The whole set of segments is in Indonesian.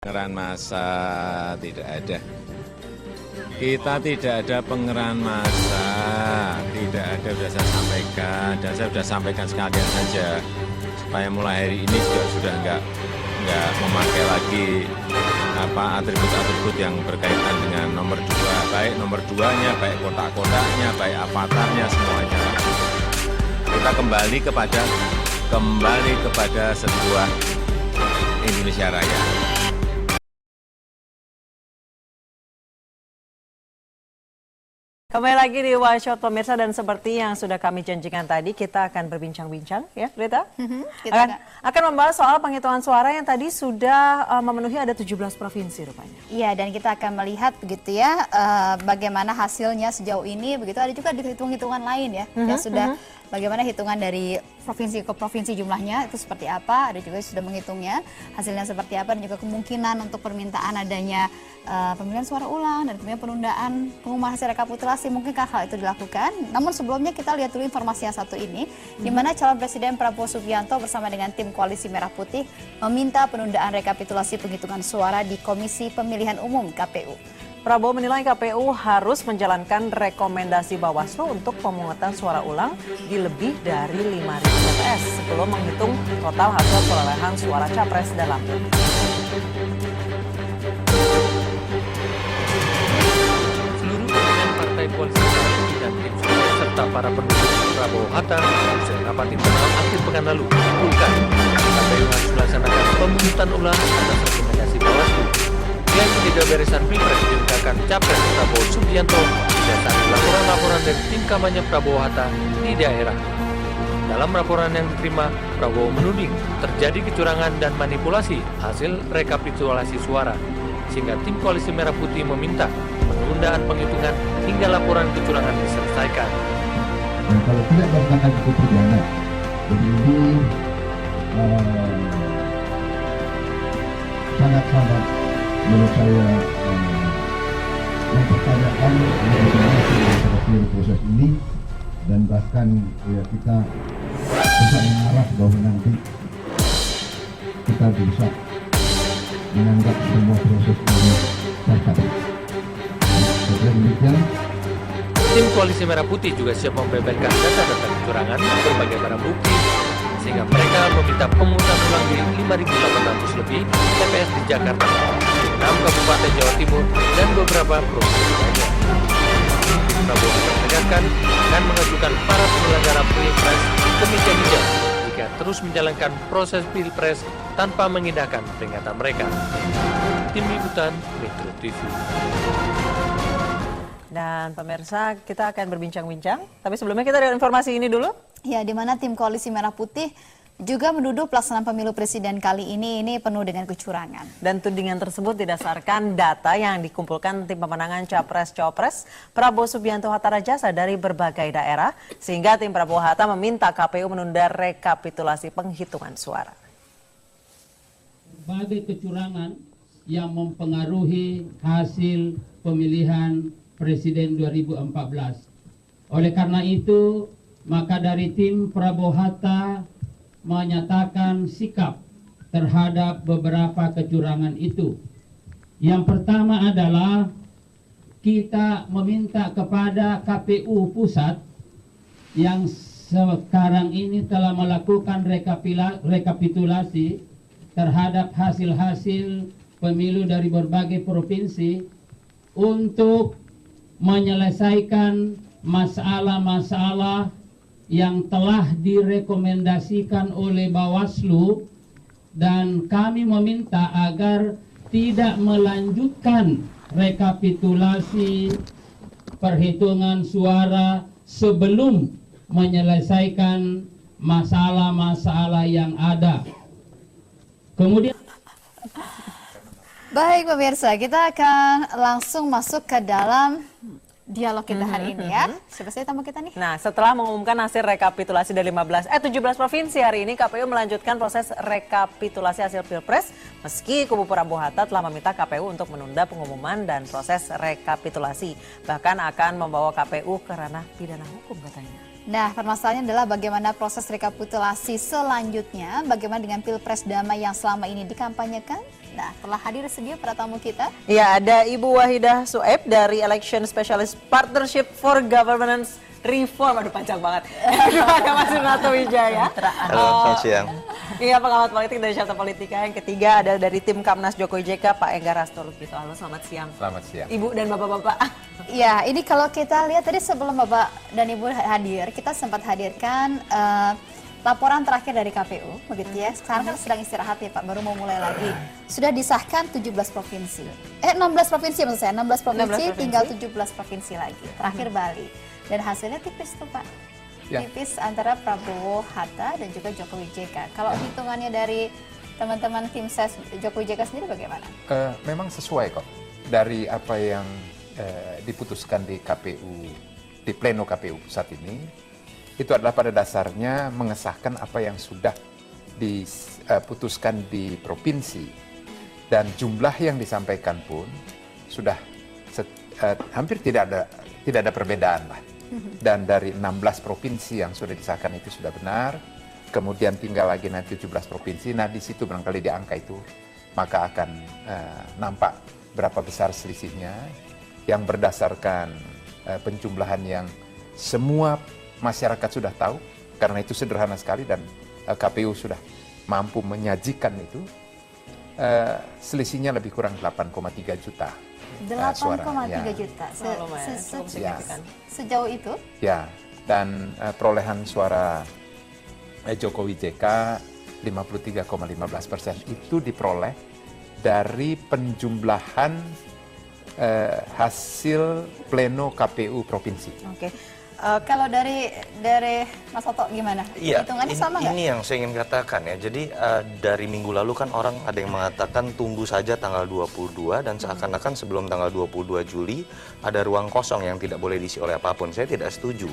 Pengerahan massa tidak ada. Kita tidak ada pengerahan massa, tidak ada, sudah saya sampaikan, dan saya sudah sampaikan sekalian saja supaya mulai hari ini juga sudah nggak memakai lagi atribut-atribut yang berkaitan dengan nomor 2, baik nomor 2-nya, baik kotak-kotaknya, baik avatarnya, semuanya. Kita kembali kepada sebuah Indonesia Raya. Kembali lagi di One Shot pemirsa, dan seperti yang sudah kami janjikan tadi, kita akan berbincang-bincang ya, Rita. Akan membahas soal penghitungan suara yang tadi sudah memenuhi ada 17 provinsi rupanya. Iya, dan kita akan melihat begitu ya bagaimana hasilnya sejauh ini. Begitu ada juga hitung-hitungan lain ya, yang sudah bagaimana hitungan dari provinsi ke provinsi jumlahnya itu seperti apa. Ada juga yang sudah menghitungnya hasilnya seperti apa, dan juga kemungkinan untuk permintaan adanya pemilihan suara ulang dan kemudian penundaan pengumuman hasil rekapitulasi, mungkinkah hal itu dilakukan. Namun sebelumnya kita lihat dulu informasi yang satu ini, di mana calon Presiden Prabowo Subianto bersama dengan tim Koalisi Merah Putih meminta penundaan rekapitulasi penghitungan suara di Komisi Pemilihan Umum KPU. Prabowo menilai KPU harus menjalankan rekomendasi Bawaslu untuk pemungutan suara ulang di lebih dari 5.000 TPS sebelum menghitung total hasil perolehan suara capres dalam pilpres. Seluruh pimpinan partai koalisi Merah Putih dan tim sukses serta para pendukung Prabowo Hatta usai rapat internal akhir pekan lalu mengumumkan KPU harus melaksanakan pemungutan ulang atas rekomendasi Bawaslu. Yang ketiga beresan pilpres diungkapkan Capres Prabowo Subianto berdasarkan laporan-laporan dari tim kampanye Prabowo Hatta di daerah. Dalam laporan yang diterima, Prabowo menuding terjadi kecurangan dan manipulasi hasil rekapitulasi suara, sehingga tim Koalisi Merah Putih meminta penundaan penghitungan hingga laporan kecurangan diselesaikan. Dan kalau tidak melakukan itu pidana, jadi ini sangat-sangat menurut saya mempertanyakan bagaimana proses ini, dan bahkan ya kita bisa mengarah bahwa nanti kita bisa menganggap semua proses ini cacat. Demikian. Tim Koalisi Merah Putih juga siap membeberkan data-data kecurangan berbagai barang bukti, sehingga mereka meminta pemungutan ulang di 5.800 lebih TPS di Jakarta, 6 kabupaten Jawa Timur, dan beberapa provinsi lainnya. Prabowo menegaskan akan mengajukan para penyelenggara pilpres ke meja hijau jika terus menjalankan proses pilpres tanpa mengindahkan peringatan mereka. Tim Liputan Metro TV. Dan pemirsa, kita akan berbincang-bincang. Tapi sebelumnya kita lihat informasi ini dulu. Ya, di mana tim Koalisi Merah Putih juga menuduh pelaksanaan pemilu presiden kali ini penuh dengan kecurangan. Dan tudingan tersebut didasarkan data yang dikumpulkan tim pemenangan Capres-Cawapres Prabowo Subianto Hatta Rajasa dari berbagai daerah, sehingga tim Prabowo Hatta meminta KPU menunda rekapitulasi penghitungan suara. Berbagai kecurangan yang mempengaruhi hasil pemilihan Presiden 2014. Oleh karena itu, maka dari tim Prabowo Hatta menyatakan sikap terhadap beberapa kecurangan itu. Yang pertama adalah kita meminta kepada KPU Pusat yang sekarang ini telah melakukan rekapitulasi terhadap hasil-hasil pemilu dari berbagai provinsi untuk menyelesaikan masalah-masalah yang telah direkomendasikan oleh Bawaslu, dan kami meminta agar tidak melanjutkan rekapitulasi perhitungan suara sebelum menyelesaikan masalah-masalah yang ada. Kemudian Baik pemirsa, kita akan langsung masuk ke dalam dialog kita hari ini ya. Siapa saja tamu kita nih? Nah, setelah mengumumkan hasil rekapitulasi dari 17 provinsi, hari ini KPU melanjutkan proses rekapitulasi hasil Pilpres, meski kubu Prabowo Hatta telah meminta KPU untuk menunda pengumuman dan proses rekapitulasi. Bahkan akan membawa KPU ke ranah pidana hukum katanya. Nah, permasalahannya adalah bagaimana proses rekapitulasi selanjutnya, bagaimana dengan Pilpres damai yang selama ini dikampanyekan. Nah, telah hadir studio para tamu kita. Ya, ada Ibu Wahidah Sueb dari Election Specialist Partnership for Governance Reform. Aduh, panjang banget. Ada Mas Sunarto Wijaya. Halo, selamat siang. Iya, pengamat politik dari Carta Politika. Yang ketiga ada dari tim Kamnas Jokowi JK, Pak Enggar Hastur gitu. Halo, selamat siang. Selamat siang. Ibu dan Bapak-Bapak. Ya, ini kalau kita lihat tadi sebelum Bapak dan Ibu hadir, kita sempat hadirkan laporan terakhir dari KPU, begitu ya. Sekarang kan sedang istirahat ya Pak, baru mau mulai lagi. Sudah disahkan 17 provinsi. 16 provinsi maksud saya, 16 provinsi, 16 provinsi. tinggal 17 provinsi lagi. Terakhir Bali. Dan hasilnya tipis tuh Pak. Ya. Tipis antara Prabowo Hatta dan juga Jokowi JK. Kalau hitungannya dari teman-teman tim ses Jokowi JK sendiri bagaimana? Memang sesuai kok dari apa yang diputuskan di KPU, di pleno KPU saat ini. Itu adalah pada dasarnya mengesahkan apa yang sudah diputuskan di provinsi, dan jumlah yang disampaikan pun sudah hampir tidak ada perbedaan lah. Dan dari 16 provinsi yang sudah disahkan itu sudah benar, kemudian tinggal lagi nanti 17 provinsi. Nah, di situ barangkali di angka itu maka akan nampak berapa besar selisihnya yang berdasarkan penjumlahan yang semua masyarakat sudah tahu, karena itu sederhana sekali dan KPU sudah mampu menyajikan itu. Selisihnya lebih kurang 8,3 juta. 8,3 juta. Lumayan, cukup signifikan. Sejauh itu? Ya, dan perolehan suara Jokowi JK 53,15% itu diperoleh dari penjumlahan hasil pleno KPU provinsi. Oke. Kalau dari Mas Otto gimana? Iya, Hitungannya sama nggak? ini yang saya ingin katakan ya. Jadi dari minggu lalu kan orang ada yang mengatakan tunggu saja tanggal 22 dan seakan-akan sebelum tanggal 22 Juli ada ruang kosong yang tidak boleh diisi oleh apapun. Saya tidak setuju.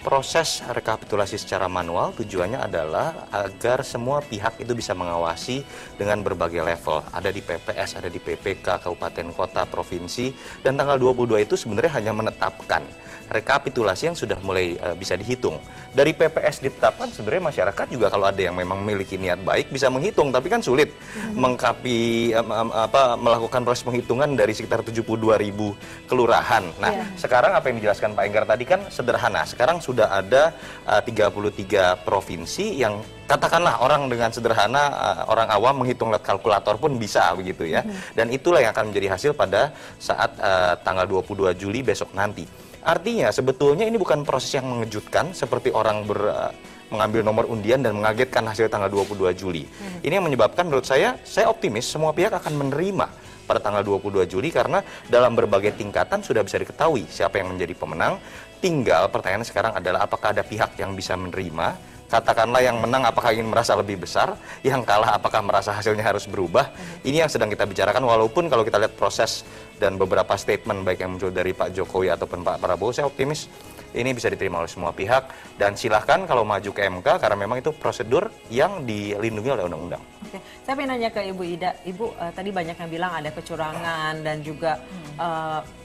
Proses rekapitulasi secara manual tujuannya adalah agar semua pihak itu bisa mengawasi dengan berbagai level. Ada di PPS, ada di PPK, kabupaten, kota, provinsi, dan tanggal 22 itu sebenarnya hanya menetapkan rekapitulasi yang sudah mulai bisa dihitung. Dari PPS ditetapkan, sebenarnya masyarakat juga kalau ada yang memang memiliki niat baik bisa menghitung, tapi kan sulit melakukan proses penghitungan dari sekitar 72.000 kelurahan. Nah, sekarang apa yang dijelaskan Pak Enggar tadi kan sederhana. Sekarang sudah ada 33 provinsi yang katakanlah orang dengan sederhana, orang awam menghitung lewat kalkulator pun bisa begitu ya. Dan itulah yang akan menjadi hasil pada saat tanggal 22 Juli besok nanti. Artinya sebetulnya ini bukan proses yang mengejutkan seperti orang mengambil nomor undian dan mengagetkan hasil tanggal 22 Juli. Ini yang menyebabkan menurut saya optimis semua pihak akan menerima pada tanggal 22 Juli karena dalam berbagai tingkatan sudah bisa diketahui siapa yang menjadi pemenang. Tinggal pertanyaan sekarang adalah apakah ada pihak yang bisa menerima. Katakanlah yang menang apakah ingin merasa lebih besar, yang kalah apakah merasa hasilnya harus berubah. Ini yang sedang kita bicarakan, walaupun kalau kita lihat proses dan beberapa statement baik yang muncul dari Pak Jokowi ataupun Pak Prabowo, saya optimis ini bisa diterima oleh semua pihak. Dan silahkan kalau maju ke MK karena memang itu prosedur yang dilindungi oleh undang-undang. Oke, saya ingin nanya ke Ibu Ida. Ibu tadi banyak yang bilang ada kecurangan dan juga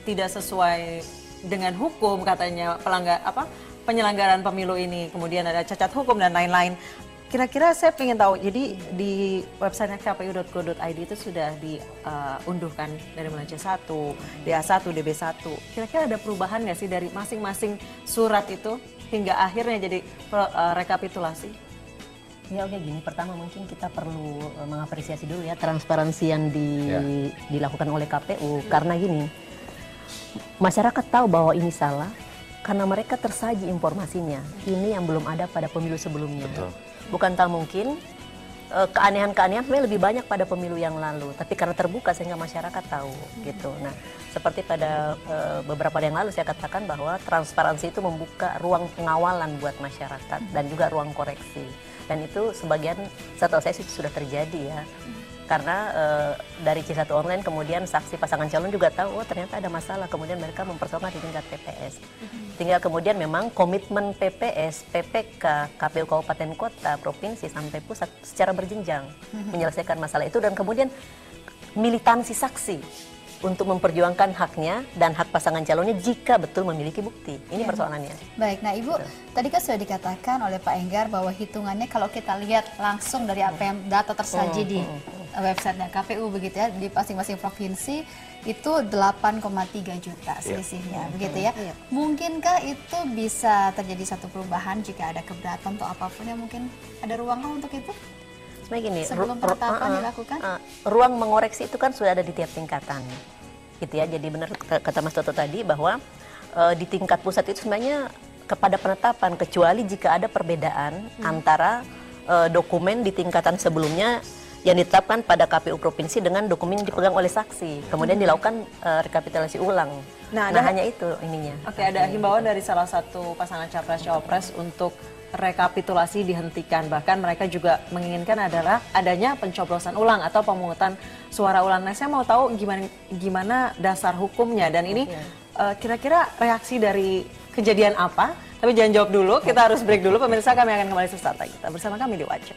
tidak sesuai dengan hukum katanya penyelenggaraan pemilu ini, kemudian ada cacat hukum dan lain-lain. Kira-kira saya ingin tahu, jadi di website kpu.go.id itu sudah diunduhkan dari mulai C1, DA1, DB1. Kira-kira ada perubahan nggak sih dari masing-masing surat itu hingga akhirnya jadi rekapitulasi? Ya oke, gini, pertama mungkin kita perlu mengapresiasi dulu ya transparansi yang dilakukan oleh KPU. Karena gini, masyarakat tahu bahwa ini salah, karena mereka tersaji informasinya. Ini yang belum ada pada pemilu sebelumnya. Betul. Bukan tak mungkin keanehan-keanehan sebenarnya lebih banyak pada pemilu yang lalu. Tapi karena terbuka sehingga masyarakat tahu gitu. Nah, seperti pada beberapa hari yang lalu saya katakan bahwa transparansi itu membuka ruang pengawalan buat masyarakat dan juga ruang koreksi. Dan itu sebagian setahu saya sudah terjadi ya. Karena dari C1 online kemudian saksi pasangan calon juga tahu ternyata ada masalah, kemudian mereka mempersoalkan di tingkat PPS. Tinggal kemudian memang komitmen PPS, PPK, KPU Kabupaten Kota, Provinsi sampai pusat secara berjenjang menyelesaikan masalah itu, dan kemudian militansi saksi untuk memperjuangkan haknya dan hak pasangan calonnya jika betul memiliki bukti. Ini persoalannya. Baik, nah Ibu, tadi kan sudah dikatakan oleh Pak Enggar bahwa hitungannya kalau kita lihat langsung dari apa yang data tersaji di websitenya KPU begitu ya, di masing-masing provinsi itu 8,3 juta selisihnya begitu ya. Mungkinkah itu bisa terjadi satu perubahan jika ada keberatan atau apapun yang mungkin ada ruang untuk itu? Sebenarnya gini, Sebelum penetapan dilakukan? ruang mengoreksi itu kan sudah ada di tiap tingkatan, gitu ya. Jadi benar kata Mas Toto tadi bahwa di tingkat pusat itu sebenarnya kepada penetapan, kecuali jika ada perbedaan antara dokumen di tingkatan sebelumnya yang ditetapkan pada KPU provinsi dengan dokumen yang dipegang oleh saksi, kemudian dilakukan rekapitulasi ulang. Nah, hanya itu ininya. Oke, ada himbauan dari salah satu pasangan capres-cawapres untuk rekapitulasi dihentikan. Bahkan mereka juga menginginkan adalah adanya pencoblosan ulang atau pemungutan suara ulang. Nah, saya mau tahu gimana dasar hukumnya, dan ini kira-kira reaksi dari kejadian apa? Tapi jangan jawab dulu, kita harus break dulu. Pemirsa, kami akan kembali sesaat lagi. Kita bersama kami di Wajah.